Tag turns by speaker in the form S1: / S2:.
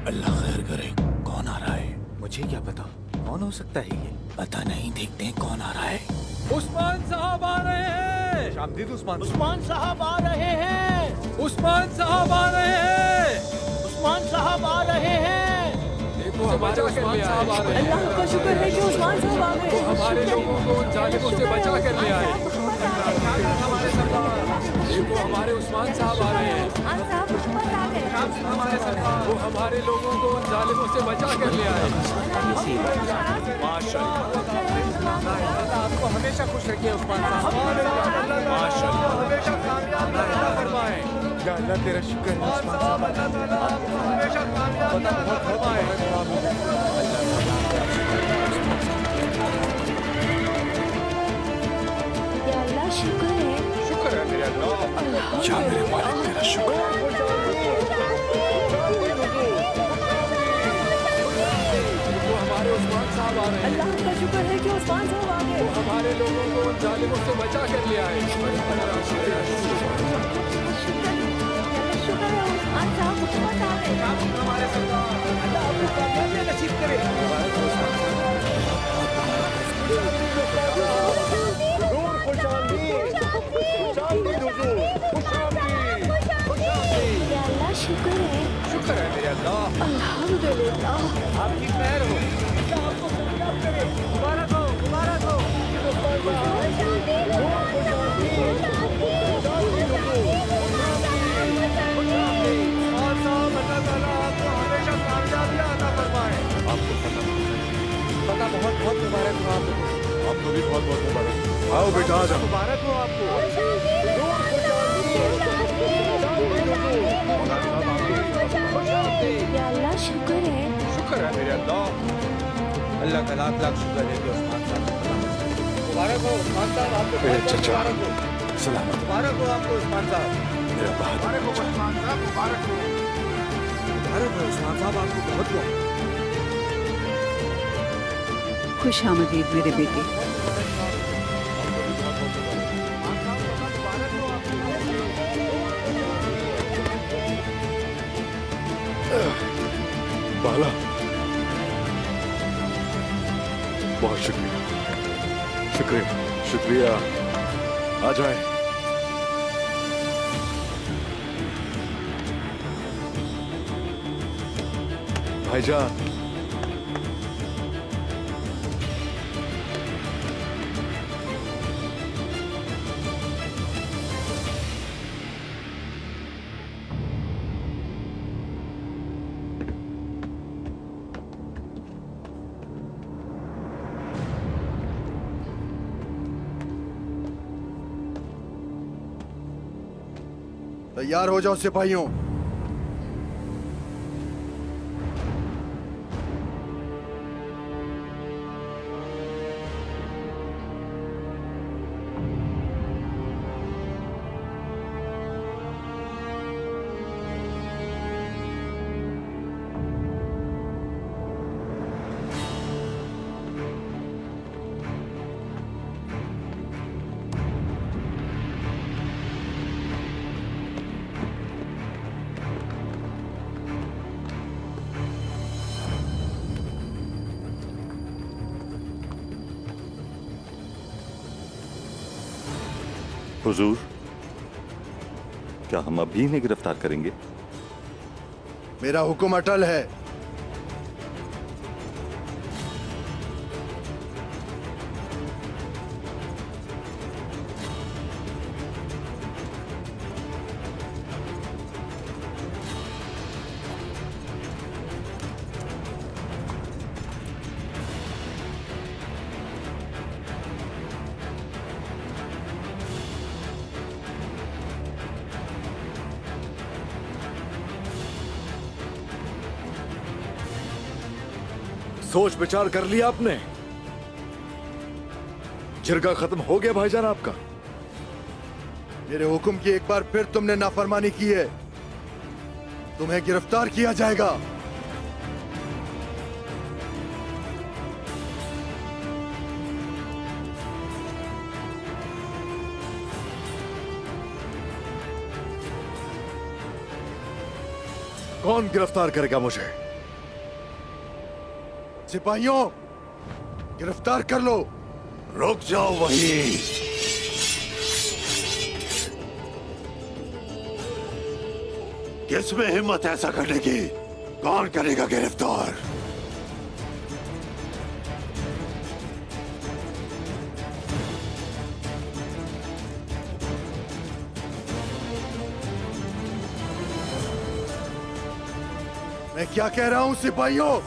S1: अल्लाह खैर करे। कौन आ रहा है?
S2: मुझे क्या पता कौन हो सकता है ये।
S1: पता नहीं, देखते हैं कौन आ रहा है।
S2: उस्मान साहब आ रहे हैं। शामदीद उस्मान
S3: साहब आ रहे हैं।
S2: उस्मान साहब आ रहे हैं।
S3: उस्मान साहब आ रहे हैं।
S2: देखो हमारे उस्मान साहब आ रहे हैं।
S4: अल्लाह का शुक्र है कि उस्मान साहब आ गए।
S2: हमारे लोगों को उन जालिमों से बचा कर ले आए। देखो हमारे उस्मान साहब आ रहे हैं। हमारे सरकार वो हमारे लोगों को उन जालिमों से बचा कर ले आए। आपको हमेशा खुश रखिए उस्मान साहब। हमेशा कामयाब फरमाए। या अल्लाह तेरा शुक्र है उस्मान साहब। हमेशा कामयाब फरमाए।
S4: या अल्लाह शुक्र है।
S2: शुक्र है मेरे अल्लाह।
S1: जा मेरे मालिक, तेरा शुक्र है।
S2: वो हमारे उस्मान साहब आ रहे हैं।
S4: अल्लाह का शुक्र है कि उस्मान साहब आ गए।
S2: वो हमारे लोगों को उन जालिमों से बचा कर ले आए।
S4: शुक्र है उस्मान साहब हुकूमत आ गए।
S2: हमारे सरकार अल्लाह आपको कामयाबी नसीब करे।
S4: या अल्लाह शुक्र है।
S2: शुक्र है मेरे अल्लाह।
S4: अल्हम्दुलिल्लाह।
S2: आपकी खैर हो। अल्लाह आपको कामयाब करे। मुबारक हो, मुबारक हो। उस्मान साहब, अल्लाह ताला आपको हमेशा कामयाबियां अता फरमाए।
S5: आपको
S2: पता बहुत बहुत मुबारक हो आपको।
S5: आपको भी बहुत बहुत मुबारक। आओ बेटा आ जाओ।
S2: मुबारक हो आपको।
S4: या अल्लाह शुक्र है।
S2: शुक्र है मेरे अल्लाह। अल्लाह का लाख लाख शुक्र है कि उस्मान साहब मुबारक हो। उस्मान साहब आपको
S1: मेरे
S2: बहुत बहुत
S1: चचा।
S2: मुबारक हो।
S1: सलामत
S2: मुबारक हो आपको उस्मान साहब।
S1: मेरा बहादुर
S2: मुबारक हो उस्मान साहब, मुबारक हो। मुबारक हो उस्मान साहब आपको बहुत बहुत।
S6: खुश आमदीद मेरे बेटे।
S5: बाला, बहुत शुक्रिया, शुक्रिया, शुक्रिया। आ जाए। भाईजान,
S7: तैयार हो जाओ सिपाहियों।
S5: हुजूर, क्या हम अभी इन्हें गिरफ्तार करेंगे?
S7: मेरा हुक्म अटल है।
S5: सोच विचार कर लिया आपने? जिरगा खत्म हो गया भाईजान आपका?
S7: मेरे हुक्म की एक बार फिर तुमने नाफरमानी की है, तुम्हें गिरफ्तार किया जाएगा।
S5: कौन गिरफ्तार करेगा मुझे?
S7: सिपाहियों, गिरफ्तार कर लो।
S5: रुक जाओ वहीं। किसमें हिम्मत ऐसा करने की? कौन करेगा गिरफ्तार?
S7: मैं क्या कह रहा हूं सिपाहियों?